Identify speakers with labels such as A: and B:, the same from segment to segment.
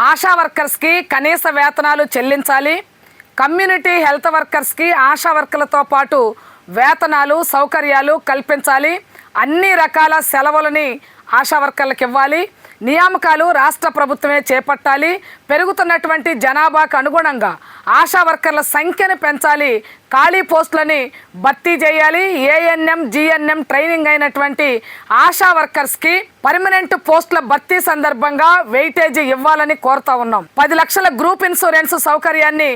A: ఆశా వర్కర్స్కి కనీస వేతనాలు చెల్లించాలి. కమ్యూనిటీ హెల్త్ వర్కర్స్కి ఆశా వర్కర్లతో పాటు వేతనాలు సౌకర్యాలు కల్పించాలి. అన్ని రకాల సెలవులని ఆశా వర్కర్లకు ఇవ్వాలి. నియామకాలు రాష్ట్ర ప్రభుత్వమే చేపట్టాలి. పెరుగుతున్నటువంటి జనాభాకు అనుగుణంగా ఆశా వర్కర్ల సంఖ్యను పెంచాలి. ఖాళీ పోస్టులని భర్తీ చేయాలి. ఏఎన్ఎం జిఎన్ఎం ట్రైనింగ్ అయినటువంటి ఆశా వర్కర్స్కి పర్మనెంట్ పోస్టుల భర్తీ సందర్భంగా వెయిటేజీ ఇవ్వాలని కోరుతా ఉన్నాం. 10 లక్షల గ్రూప్ ఇన్సూరెన్స్ సౌకర్యాన్ని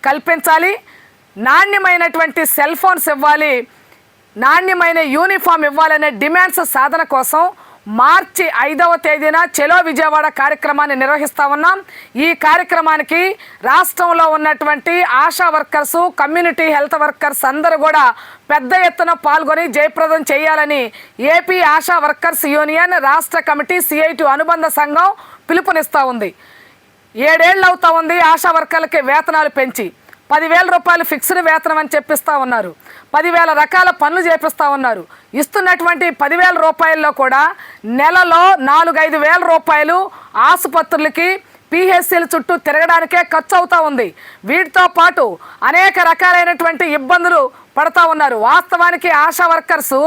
A: కల్పించాలి. నాణ్యమైనటువంటి సెల్ ఫోన్స్ ఇవ్వాలి. నాణ్యమైన యూనిఫామ్ ఇవ్వాలనే డిమాండ్స్ సాధన కోసం మార్చి 5వ తేదీన చలో విజయవాడ కార్యక్రమాన్ని నిర్వహిస్తా ఉన్నాం. ఈ కార్యక్రమానికి రాష్ట్రంలో ఉన్నటువంటి ASHA workers, community health workers అందరూ కూడా పెద్ద ఎత్తున పాల్గొని జయప్రదం చేయాలని ఏపీ ఆశా వర్కర్స్ యూనియన్ రాష్ట్ర కమిటీ సిఐటి అనుబంధ సంఘం పిలుపునిస్తూ ఉంది. 7 ఏళ్ళు అవుతా ఉంది ఆశా వర్కర్లకి వేతనాలు పెంచి. 10,000 రూపాయలు ఫిక్స్డ్ వేతనం అని చెప్పిస్తూ ఉన్నారు. 10,000 రకాల పనులు చేపిస్తూ ఉన్నారు. ఇస్తున్నటువంటి 10,000 రూపాయల్లో కూడా నెలలో 4-5 వేల రూపాయలు ఆసుపత్రులకి పిహెచ్సిల చుట్టూ తిరగడానికే ఖర్చు అవుతూ ఉంది. వీటితో పాటు అనేక రకాలైనటువంటి ఇబ్బందులు పడుతూ ఉన్నారు. వాస్తవానికి ఆశా వర్కర్సు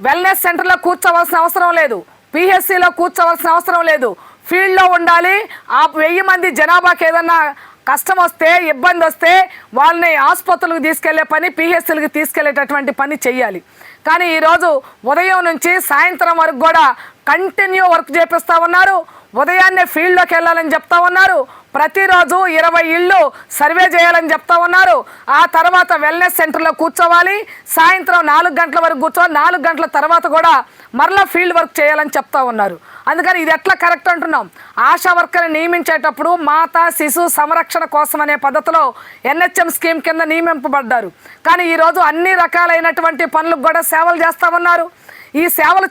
A: వెల్నెస్ సెంటర్లో కూర్చోవలసిన అవసరం లేదు, పిహెచ్సిలో కూర్చోవలసిన అవసరం లేదు. ఫీల్డ్లో ఉండాలి. ఆ 1000 మంది జనాభాకి ఏదన్నా కష్టం వస్తే, ఇబ్బంది వస్తే వాళ్ళని ఆసుపత్రులకు తీసుకెళ్లే పని, పిహెచ్సిలకు తీసుకెళ్లేటటువంటి పని చెయ్యాలి. కానీ ఈరోజు ఉదయం నుంచి సాయంత్రం వరకు కూడా కంటిన్యూ వర్క్ చేపిస్తూ ఉన్నారు. ఉదయాన్నే ఫీల్డ్లోకి వెళ్ళాలని చెప్తా ఉన్నారు. ప్రతిరోజు 20 ఇళ్ళు సర్వే చేయాలని చెప్తా ఉన్నారు. ఆ తర్వాత వెల్నెస్ సెంటర్లో కూర్చోవాలి. సాయంత్రం 4 గంటల వరకు కూర్చోవాలి. 4 గంటల తర్వాత కూడా మరలా ఫీల్డ్ వర్క్ చేయాలని చెప్తా ఉన్నారు. అందుకని ఇది ఎట్లా కరెక్ట్ అంటున్నాం. ఆశా వర్కర్ని నియమించేటప్పుడు మాతా శిశు సంరక్షణ కోసం అనే పద్ధతిలో ఎన్హెచ్ఎం స్కీమ్ కింద నియమింపబడ్డారు. కానీ ఈరోజు అన్ని రకాలైనటువంటి పనులకు కూడా సేవలు చేస్తూ ఉన్నారు. ఈ సేవలు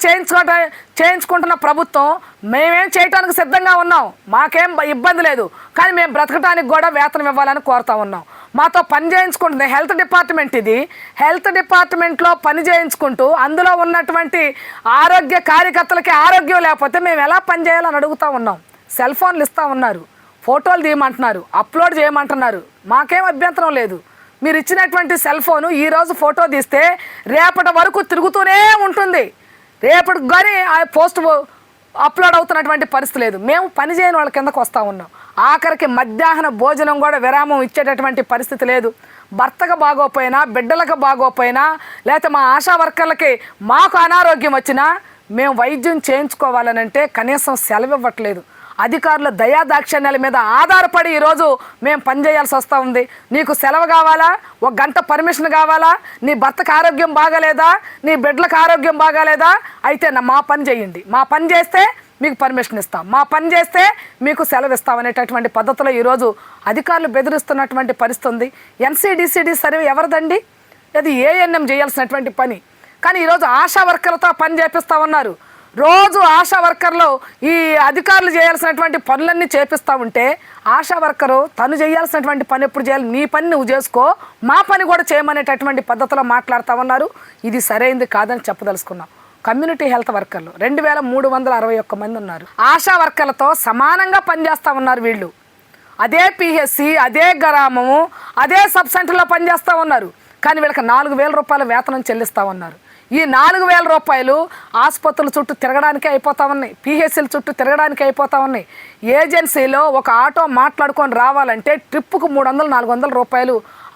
A: చేయించుకుంటున్న ప్రభుత్వం మేమేం చేయడానికి సిద్ధంగా ఉన్నాం, మాకేం ఇబ్బంది లేదు, కానీ మేము బ్రతకడానికి కూడా వేతనం ఇవ్వాలని కోరుతా ఉన్నాం. మాతో పని చేయించుకుంటుంది హెల్త్ డిపార్ట్మెంట్. ఇది హెల్త్ డిపార్ట్మెంట్లో పని చేయించుకుంటూ అందులో ఉన్నటువంటి ఆరోగ్య కార్యకర్తలకి ఆరోగ్యం లేకపోతే మేము ఎలా పని చేయాలని అడుగుతూ ఉన్నాం. సెల్ ఫోన్లు ఇస్తూ ఉన్నారు, ఫోటోలు తీయమంటున్నారు, అప్లోడ్ చేయమంటున్నారు. మాకేం అభ్యంతరం లేదు. మీరు ఇచ్చినటువంటి సెల్ ఫోను ఈరోజు ఫోటో తీస్తే రేపటి వరకు తిరుగుతూనే ఉంటుంది. రేపటికి కానీ ఆ పోస్ట్ అప్లోడ్ అవుతున్నటువంటి పరిస్థితి లేదు. మేము పని చేయని వాళ్ళ కిందకు వస్తూ ఉన్నాం. ఆఖరికి మధ్యాహ్న భోజనం కూడా విరామం ఇచ్చేటటువంటి పరిస్థితి లేదు. భర్తకు బాగోపోయినా, బిడ్డలకు బాగోపోయినా, లేకపోతే మా ఆశా వర్కర్లకి మాకు అనారోగ్యం వచ్చినా మేము వైద్యం చేయించుకోవాలనంటే కనీసం సెలవు ఇవ్వట్లేదు. అధికారుల దయాదాక్షిణ్యాల మీద ఆధారపడి ఈరోజు మేము పనిచేయాల్సి వస్తూ ఉంది. నీకు సెలవు కావాలా, 1 గంట పర్మిషన్ కావాలా, నీ భర్తకు ఆరోగ్యం బాగాలేదా, నీ బిడ్డలకు ఆరోగ్యం బాగాలేదా, అయితే మా పని చేయండి, మా పని చేస్తే మీకు పర్మిషన్ ఇస్తాం, మా పని చేస్తే మీకు సెలవు ఇస్తాం అనేటటువంటి పద్ధతిలో ఈరోజు అధికారులు బెదిరిస్తున్నటువంటి పరిస్థితి ఉంది. ఎన్సిడిసిడి సర్వే ఎవరిదండి? అది ఏఎన్ఎం చేయాల్సినటువంటి పని. కానీ ఈరోజు ఆశా వర్కర్లతో పని చేపిస్తూ ఉన్నారు. రోజు ఆశా వర్కర్లు ఈ అధికారులు చేయాల్సినటువంటి పనులన్నీ చేపిస్తూ ఉంటే ఆశా వర్కరు తను చేయాల్సినటువంటి పని ఎప్పుడు చేయాలి? నీ పని నువ్వు చేసుకో, మా పని కూడా చేయమనేటటువంటి పద్ధతిలో మాట్లాడుతూ ఉన్నారు. ఇది సరైనది కాదని చెప్పదలుచుకున్నాం. కమ్యూనిటీ హెల్త్ వర్కర్లు 2361 మంది ఉన్నారు. ఆశా వర్కర్లతో సమానంగా పనిచేస్తూ ఉన్నారు వీళ్ళు. అదే పిహెచ్సి, అదే గ్రామము, అదే సబ్ సెంటర్లో పనిచేస్తూ ఉన్నారు. కానీ వీళ్ళకి 4,000 రూపాయల వేతనం చెల్లిస్తూ ఉన్నారు. ఈ 4,000 రూపాయలు ఆసుపత్రుల చుట్టూ తిరగడానికి అయిపోతా ఉన్నాయి, పిహెచ్సిల చుట్టూ తిరగడానికి అయిపోతా ఉన్నాయి. ఏజెన్సీలో ఒక ఆటో మాట్లాడుకొని రావాలంటే ట్రిప్పుకు 300-400 రూపాయలు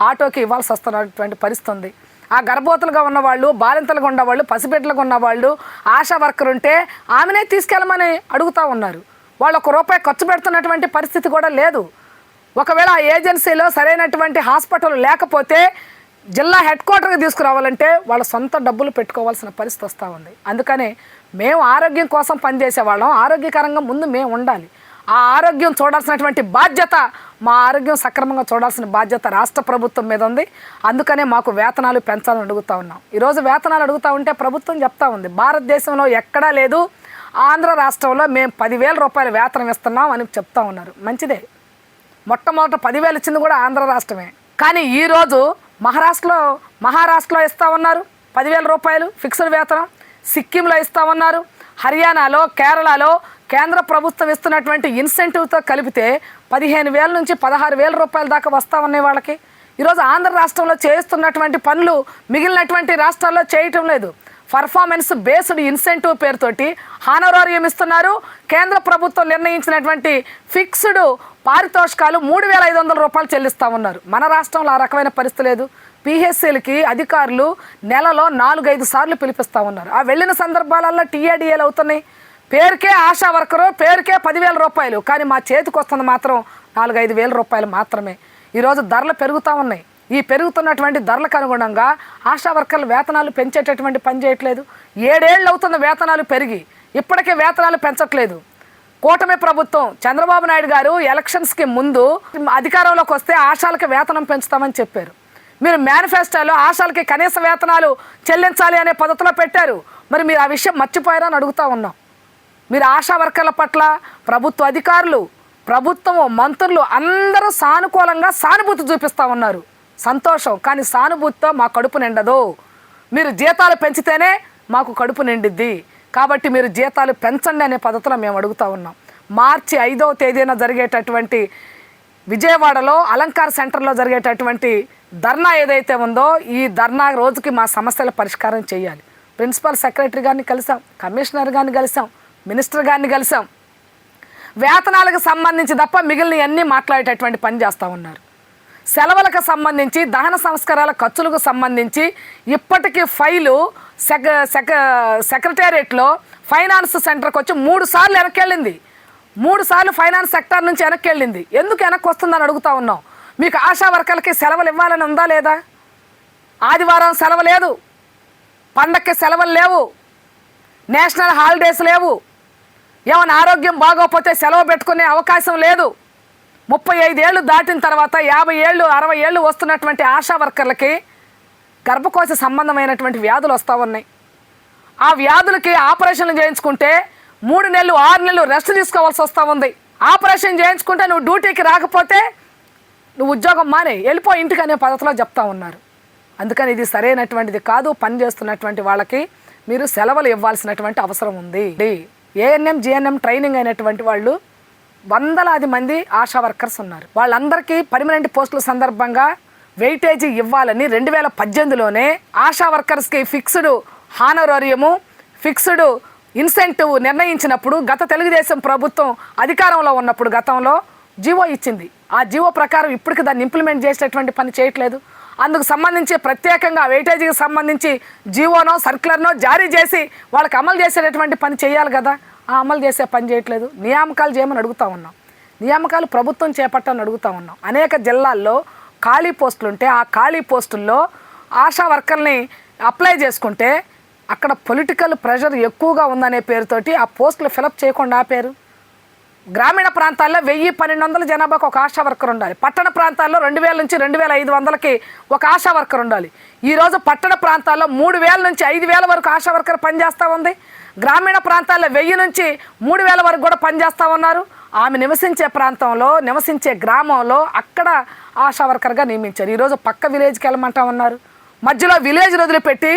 A: ఆటోకి ఇవ్వాల్సి వస్తున్నటువంటి పరిస్థితి ఉంది. ఆ గర్భవతులుగా ఉన్నవాళ్ళు, బాలింతలుగా ఉన్నవాళ్ళు, పసిబిడ్డలుగా ఉన్నవాళ్ళు, ఆశా వర్కర్ ఉంటే ఆమెనే తీసుకెళ్ళమని అడుగుతూ ఉన్నారు. వాళ్ళు ₹1 ఖర్చు పెడుతున్నటువంటి పరిస్థితి కూడా లేదు. ఒకవేళ ఆ ఏజెన్సీలో సరైనటువంటి హాస్పిటల్ లేకపోతే జిల్లా హెడ్ క్వార్టర్కి తీసుకురావాలంటే వాళ్ళ సొంత డబ్బులు పెట్టుకోవాల్సిన పరిస్థితి వస్తూ ఉంది. అందుకనే మేము ఆరోగ్యం కోసం పనిచేసేవాళ్ళం, ఆరోగ్యకరంగా ముందు మేము ఉండాలి. ఆ ఆరోగ్యం చూడాల్సినటువంటి బాధ్యత, మా ఆరోగ్యం సక్రమంగా చూడాల్సిన బాధ్యత రాష్ట్ర ప్రభుత్వం మీద ఉంది. అందుకనే మాకు వేతనాలు పెంచాలని అడుగుతూ ఉన్నాం. ఈరోజు వేతనాలు అడుగుతూ ఉంటే ప్రభుత్వం చెప్తా ఉంది భారతదేశంలో ఎక్కడా లేదు, ఆంధ్ర రాష్ట్రంలో మేము 10,000 రూపాయల వేతనం ఇస్తున్నాం అని చెప్తా ఉన్నారు. మంచిదే, మొట్టమొదట 10,000 ఇచ్చింది కూడా ఆంధ్ర రాష్ట్రమే. కానీ ఈరోజు మహారాష్ట్రలో ఇస్తూ ఉన్నారు 10,000 రూపాయలు ఫిక్స్డ్ వేతనం, సిక్కింలో ఇస్తూ ఉన్నారు, హర్యానాలో, కేరళలో, కేంద్ర ప్రభుత్వం ఇస్తున్నటువంటి ఇన్సెంటివ్తో కలిపితే 15,000 నుంచి 16,000 రూపాయల దాకా వస్తూ ఉన్నాయి వాళ్ళకి. ఈరోజు ఆంధ్ర రాష్ట్రంలో చేస్తున్నటువంటి పనులు మిగిలినటువంటి రాష్ట్రాల్లో చేయటం లేదు. పర్ఫార్మెన్స్ బేస్డ్ ఇన్సెంటివ్ పేరుతోటి హానరారియం ఇస్తున్నారు. కేంద్ర ప్రభుత్వం నిర్ణయించినటువంటి ఫిక్స్డ్ పారితోషికాలు 3,500 రూపాయలు చెల్లిస్తూ ఉన్నారు. మన రాష్ట్రంలో ఆ రకమైన పరిస్థితి లేదు. పిహెచ్సిలకి అధికారులు నెలలో 4-5 సార్లు పిలిపిస్తూ ఉన్నారు. ఆ వెళ్ళిన సందర్భాలలో టీఏడిఏలు అవుతున్నాయి. పేరుకే ఆశా వర్కరు, పేరుకే 10,000 రూపాయలు, కానీ మా చేతికి వస్తుంది మాత్రం 4-5 వేల రూపాయలు మాత్రమే. ఈరోజు ధరలు పెరుగుతూ ఉన్నాయి. ఈ పెరుగుతున్నటువంటి ధరలకు అనుగుణంగా ఆశా వర్కర్ల వేతనాలు పెంచేటటువంటి పని చేయట్లేదు. 7 ఏళ్ళు అవుతున్న వేతనాలు పెరిగి ఇప్పటికే వేతనాలు పెంచట్లేదు. కూటమి ప్రభుత్వం చంద్రబాబు నాయుడు గారు ఎలక్షన్స్కి ముందు అధికారంలోకి వస్తే ఆశాలకి వేతనం పెంచుతామని చెప్పారు. మీరు మేనిఫెస్టోలో ఆశాలకి కనీస వేతనాలు చెల్లించాలి అనే పద్ధతిలో పెట్టారు. మరి మీరు ఆ విషయం మర్చిపోయారని అడుగుతూ ఉన్నాం. మీరు ఆశా వర్కర్ల పట్ల ప్రభుత్వ అధికారులు, ప్రభుత్వం, మంత్రులు అందరూ సానుకూలంగా సానుభూతి చూపిస్తూ ఉన్నారు. సంతోషం. కానీ సానుభూతితో మా కడుపు నిండదు. మీరు జీతాలు పెంచితేనే మాకు కడుపు నిండిద్ది. కాబట్టి మీరు జీతాలు పెంచండి అనే పద్ధతిలో మేము అడుగుతూ ఉన్నాం. మార్చి 5వ తేదీన జరిగేటటువంటి విజయవాడలో అలంకార్ సెంటర్లో జరిగేటటువంటి ధర్నా ఏదైతే ఉందో, ఈ ధర్నా రోజుకి మా సమస్యల పరిష్కారం చేయాలి. ప్రిన్సిపల్ సెక్రటరీ గారిని కలిసాం, కమిషనర్ గారిని కలిసాం, మినిస్టర్ గారిని కలిసాం. వేతనాలకు సంబంధించి తప్ప మిగిలిన అన్నీ మాట్లాడేటటువంటి పని చేస్తూ ఉన్నారు. సెలవులకు సంబంధించి, దహన సంస్కారాల ఖర్చులకు సంబంధించి ఇప్పటికీ ఫైలు సెక్రటేరియట్లో ఫైనాన్స్ సెంటర్కి వచ్చి 3 సార్లు వెనక్కి వెళ్ళింది. 3 సార్లు ఫైనాన్స్ సెక్టర్ నుంచి వెనక్కి వెళ్ళింది. ఎందుకు వెనక్కి వస్తుందని అడుగుతూ ఉన్నాం. మీకు ఆశా వర్కర్లకి సెలవులు ఇవ్వాలని ఉందా లేదా? ఆదివారం సెలవు లేదు, పండక్కి సెలవులు లేవు, నేషనల్ హాలిడేస్ లేవు. ఏమైనా ఆరోగ్యం బాగోకపోతే సెలవు పెట్టుకునే అవకాశం లేదు. 35 ఏళ్ళు దాటిన తర్వాత 50 ఏళ్ళు 60 ఏళ్ళు వస్తున్నటువంటి ఆశా వర్కర్లకి గర్భకోశ సంబంధమైనటువంటి వ్యాధులు వస్తూ ఉన్నాయి. ఆ వ్యాధులకి ఆపరేషన్లు చేయించుకుంటే 3 నెలలు 6 నెలలు రెస్ట్ తీసుకోవాల్సి వస్తూ ఉంది. ఆపరేషన్ చేయించుకుంటే నువ్వు డ్యూటీకి రాకపోతే నువ్వు ఉద్యోగం మానే వెళ్ళిపో ఇంటికి అనే పద్ధతిలో చెప్తా ఉన్నారు. అందుకని ఇది సరైనటువంటిది కాదు. పని చేస్తున్నటువంటి వాళ్ళకి మీరు సెలవులు ఇవ్వాల్సినటువంటి అవసరం ఉంది. ఏఎన్ఎం జిఎన్ఎం ట్రైనింగ్ అయినటువంటి వాళ్ళు వందలాది మంది ఆశా వర్కర్స్ ఉన్నారు. వాళ్ళందరికీ పర్మనెంట్ పోస్టుల సందర్భంగా వెయిటేజీ ఇవ్వాలని 2018లోనే ఆశా వర్కర్స్కి ఫిక్స్డ్ హానరారియము, ఫిక్స్డ్ ఇన్సెంటివ్ నిర్ణయించినప్పుడు గత తెలుగుదేశం ప్రభుత్వం అధికారంలో ఉన్నప్పుడు గతంలో జీవో ఇచ్చింది. ఆ జీవో ప్రకారం ఇప్పటికి దాన్ని ఇంప్లిమెంట్ చేసేటటువంటి పని చేయట్లేదు. అందుకు సంబంధించి ప్రత్యేకంగా వెయిటేజీకి సంబంధించి జీవోనో సర్క్యులర్నో జారీ చేసి వాళ్ళకి అమలు చేసేటటువంటి పని చేయాలి కదా. ఆ అమలు చేసే పని చేయట్లేదు. నియామకాలు చేయమని అడుగుతూ ఉన్నాం. నియామకాలు ప్రభుత్వం చేపట్టని అడుగుతూ ఉన్నాం. అనేక జిల్లాల్లో ఖాళీ పోస్టులు ఉంటే ఆ ఖాళీ పోస్టుల్లో ఆశా వర్కర్ని అప్లై చేసుకుంటే అక్కడ పొలిటికల్ ప్రెషర్ ఎక్కువగా ఉందనే పేరుతోటి ఆ పోస్టులు ఫిలప్ చేయకుండా ఆపారు. గ్రామీణ ప్రాంతాల్లో 1000-1200 జనాభాకు ఒక ఆశా వర్కర్ ఉండాలి. పట్టణ ప్రాంతాల్లో 2,000 నుంచి 2,500కి ఒక ఆశా వర్కర్ ఉండాలి. ఈరోజు పట్టణ ప్రాంతాల్లో 3,000 నుంచి 5,000 వరకు ఆశా వర్కర్ పనిచేస్తూ ఉంది. గ్రామీణ ప్రాంతాల్లో 1,000 నుంచి 3,000 వరకు కూడా పనిచేస్తూ ఉన్నారు. ఆమె నివసించే ప్రాంతంలో, నివసించే గ్రామంలో అక్కడ ఆశా వర్కర్గా నియమించారు. ఈరోజు పక్క విలేజ్కి వెళ్ళమంటా ఉన్నారు. మధ్యలో విలేజ్ వదిలిపెట్టి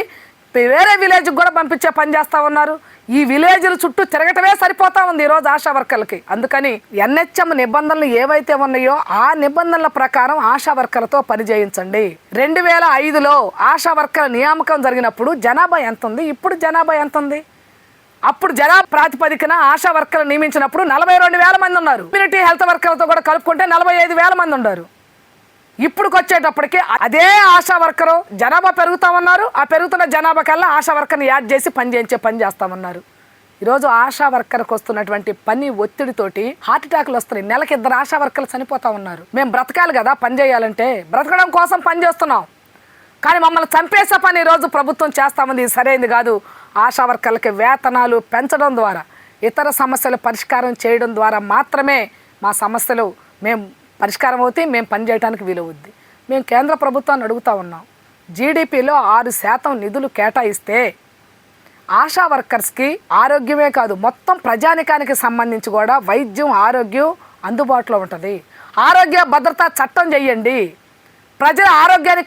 A: వేరే విలేజ్కి కూడా పంపించే పని చేస్తూ ఉన్నారు. ఈ విలేజ్ల చుట్టూ తిరగటమే సరిపోతా ఉంది ఈరోజు ఆశా వర్కర్లకి. అందుకని ఎన్హెచ్ఎం నిబంధనలు ఏవైతే ఉన్నాయో ఆ నిబంధనల ప్రకారం ఆశా వర్కర్లతో పని చేయించండి. 2005లో ఆశా వర్కర్ల నియామకం జరిగినప్పుడు జనాభా ఎంత ఉంది, ఇప్పుడు జనాభా ఎంత ఉంది? అప్పుడు జనాభా ప్రాతిపదికన ఆశా వర్కర్లు నియమించినప్పుడు 42,000 మంది ఉన్నారు. కమ్యూనిటీ హెల్త్ వర్కర్లతో కూడా కలుపుకుంటే 45,000 మంది ఉన్నారు. ఇప్పుడుకి వచ్చేటప్పటికి అదే ఆశా వర్కరు జనాభా పెరుగుతా ఉన్నారు. ఆ పెరుగుతున్న జనాభా కల్లా ఆశా వర్కర్ని యాడ్ చేసి పని చేస్తామన్నారు. ఈరోజు ఆశా వర్కర్కి వస్తున్నటువంటి పని ఒత్తిడితోటి హార్ట్ అటాక్లు వస్తున్నాయి. నెలకి 2 ఆశా వర్కర్లు చనిపోతా ఉన్నారు. మేము బ్రతకాలి కదా, పని చేయాలంటే బ్రతకడం కోసం పని చేస్తున్నాం. కానీ మమ్మల్ని చంపేసే పని ఈరోజు ప్రభుత్వం చేస్తామంది. ఇది సరైనది కాదు. ఆశా వర్కర్లకి వేతనాలు పెంచడం ద్వారా, ఇతర సమస్యలు పరిష్కారం చేయడం ద్వారా మాత్రమే మా సమస్యలు మేము పరిష్కారం అవుతాయి, మేము పనిచేయడానికి వీలవుద్ది. మేము కేంద్ర ప్రభుత్వాన్ని అడుగుతూ ఉన్నాం. జీడిపిలో 6% నిధులు కేటాయిస్తే ఆశా వర్కర్స్కి ఆరోగ్యమే కాదు మొత్తం ప్రజానికానికి సంబంధించి కూడా వైద్యం, ఆరోగ్యం అందుబాటులో ఉంటుంది. ఆరోగ్య భద్రతా చట్టం చేయండి. ప్రజల ఆరోగ్యాన్ని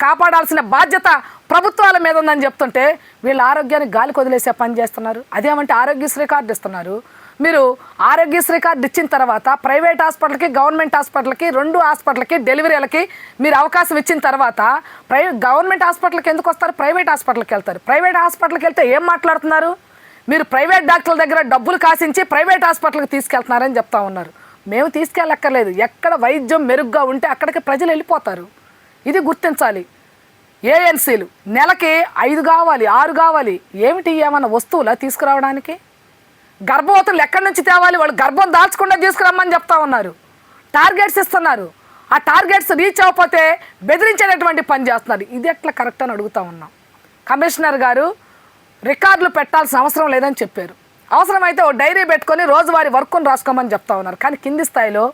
A: కాపాడాల్సిన బాధ్యత ప్రభుత్వాల మీద ఉందని చెప్తుంటే వీళ్ళ ఆరోగ్యాన్ని గాలికి వదిలేసే పని చేస్తున్నారు. అదేమంటే ఆరోగ్యశ్రీ కార్డు ఇస్తున్నారు. మీరు ఆరోగ్యశ్రీ కార్డు ఇచ్చిన తర్వాత ప్రైవేట్ హాస్పిటల్కి గవర్నమెంట్ హాస్పిటల్కి 2 హాస్పిటల్కి డెలివరీలకి మీరు అవకాశం ఇచ్చిన తర్వాత గవర్నమెంట్ హాస్పిటల్కి ఎందుకు వస్తారు? ప్రైవేట్ హాస్పిటల్కి వెళ్తారు. ప్రైవేట్ హాస్పిటల్కి వెళ్తే ఏం మాట్లాడుతున్నారు? మీరు ప్రైవేట్ డాక్టర్ల దగ్గర డబ్బులు కాసించి ప్రైవేట్ హాస్పిటల్కి తీసుకెళ్తున్నారని చెప్తా ఉన్నారు. మేము తీసుకెళ్ళక్కర్లేదు. ఎక్కడ వైద్యం మెరుగ్గా ఉంటే అక్కడికి ప్రజలు వెళ్ళిపోతారు. ఇది గుర్తించాలి. ఏఎన్సీలు నెలకి 5 కావాలి, 6 కావాలి. ఏమిటి ఏమన్నా వస్తువులా తీసుకురావడానికి? గర్భవతులు ఎక్కడి నుంచి తేవాలి? వాళ్ళు గర్భం దాల్చకుండా తీసుకురమ్మని చెప్తా ఉన్నారు. టార్గెట్స్ ఇస్తున్నారు. ఆ టార్గెట్స్ రీచ్ అవ్వకపోతే బెదిరించేటటువంటి పని చేస్తున్నారు. ఇది ఎట్లా కరెక్ట్ అని అడుగుతా ఉన్నాం. కమిషనర్ గారు రికార్డులు పెట్టాల్సిన అవసరం లేదని చెప్పారు. అవసరమైతే ఓ డైరీ పెట్టుకొని రోజువారీ వర్క్ను రాసుకోమని చెప్తా ఉన్నారు. కానీ కింది స్థాయిలో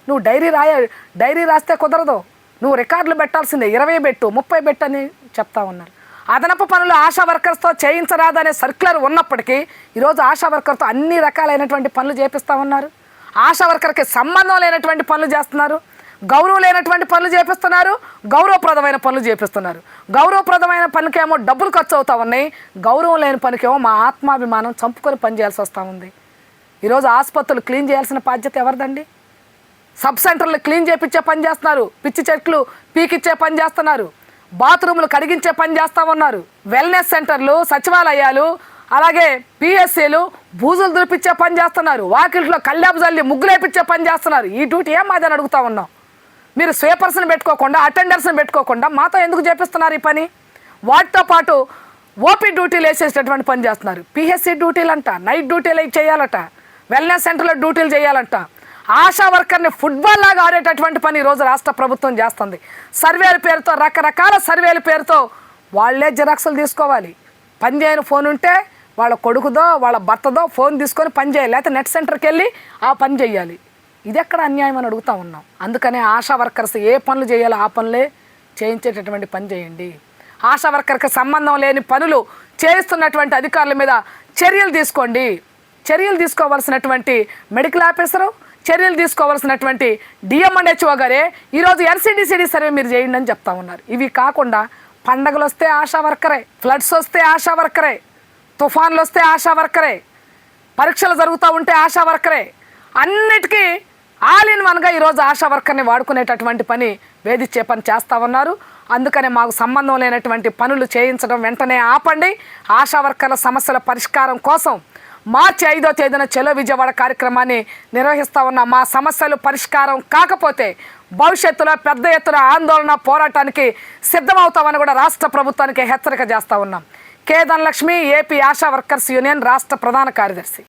A: నువ్వు డైరీ రాస్తే కుదరదు. నువ్వు రికార్డులు పెట్టాల్సిందే. 20 పెట్టు, 30 పెట్టు అని చెప్తా ఉన్నారు. అదనపు పనులు ఆశా వర్కర్స్తో చేయించరాదనే సర్క్యులర్ ఉన్నప్పటికీ ఈరోజు ఆశా వర్కర్తో అన్ని రకాలైనటువంటి పనులు చేపిస్తూ ఉన్నారు. ఆశా వర్కర్కి సంబంధం లేనటువంటి పనులు చేస్తున్నారు. గౌరవం లేనటువంటి పనులు చేపిస్తున్నారు. గౌరవప్రదమైన పనులు చేపిస్తున్నారు. గౌరవప్రదమైన పనికేమో డబ్బులు ఖర్చు అవుతూ ఉన్నాయి. గౌరవం లేని పనికేమో మా ఆత్మాభిమానం చంపుకొని పని చేయాల్సి వస్తూ ఉంది. ఈరోజు ఆసుపత్రులు క్లీన్ చేయాల్సిన బాధ్యత ఎవరిదండి? సబ్ సెంటర్లు క్లీన్ చేయించే పని చేస్తున్నారు. పిచ్చి చెట్లు పీకిచ్చే పని చేస్తున్నారు. బాత్రూములు కడిగించే పని చేస్తూ ఉన్నారు. వెల్నెస్ సెంటర్లు, సచివాలయాలు, అలాగే పిఎస్సీలు బూజులు దులిపించే పని చేస్తున్నారు. వాకిట్లో కల్లాపు జల్లి ముగ్గులేపించే పని చేస్తున్నారు. ఈ డ్యూటీ ఏం మాదని అడుగుతా ఉన్నాం. మీరు స్వీపర్స్ని పెట్టుకోకుండా, అటెండర్స్ని పెట్టుకోకుండా మాతో ఎందుకు చేపిస్తున్నారు ఈ పని? వాటితో పాటు ఓపీ డ్యూటీలు వేసేటటువంటి పని చేస్తున్నారు. పిహెచ్సి డ్యూటీలు అంట, నైట్ డ్యూటీలు చేయాలట, వెల్నెస్ సెంటర్లో డ్యూటీలు చేయాలంట. ఆశా వర్కర్ని ఫుట్బాల్ లాగా ఆడేటటువంటి పని ఈరోజు రాష్ట్ర ప్రభుత్వం చేస్తుంది. సర్వేల పేరుతో, రకరకాల సర్వేల పేరుతో వాళ్ళే జిరాక్సులు తీసుకోవాలి. పని చేయని ఫోన్ ఉంటే వాళ్ళ కొడుకుదో వాళ్ళ భర్తదో ఫోన్ తీసుకొని పని చేయాలి. లేకపోతే నెట్ సెంటర్కి వెళ్ళి ఆ పని చేయాలి. ఇది ఎక్కడ అన్యాయం అని అడుగుతూ ఉన్నాం. అందుకనే ఆశా వర్కర్స్ ఏ పనులు చేయాలో ఆ పనులే చేయించేటటువంటి పని చేయండి. ఆశా వర్కర్కి సంబంధం లేని పనులు చేయిస్తున్నటువంటి అధికారుల మీద చర్యలు తీసుకోండి. చర్యలు తీసుకోవాల్సినటువంటి మెడికల్ ఆఫీసరు, చర్యలు తీసుకోవాల్సినటువంటి డిఎంఎండ్హెచ్ఓ గారే ఈరోజు ఎన్సిడిసిడి సర్వే మీరు చేయండి అని చెప్తా ఉన్నారు. ఇవి కాకుండా పండగలు వస్తే ఆశా వర్కరే, ఫ్లడ్స్ వస్తే ఆశా వర్కరే, తుఫాన్లు వస్తే ఆశా వర్కరే, పరీక్షలు జరుగుతూ ఉంటే ఆశా వర్కరే, అన్నిటికీ ఆల్ ఇన్ వన్గా ఈరోజు ఆశా వర్కర్ని వాడుకునేటటువంటి పని వేధించే పని చేస్తూ ఉన్నారు. అందుకనే మాకు సంబంధం లేనటువంటి పనులు చేయించడం వెంటనే ఆపండి. ఆశా వర్కర్ల సమస్యల పరిష్కారం కోసం మార్చి 5వ తేదీన చలో విజయవాడ కార్యక్రమాన్ని నిర్వహిస్తూ ఉన్నాం. మా సమస్యలు పరిష్కారం కాకపోతే భవిష్యత్తులో పెద్ద ఎత్తున ఆందోళన పోరాటానికి సిద్ధమవుతామని కూడా రాష్ట్ర ప్రభుత్వానికి హెచ్చరిక చేస్తూ ఉన్నాం. K Dhanalakshmi, AP ASHA workers union రాష్ట్ర ప్రధాన కార్యదర్శి.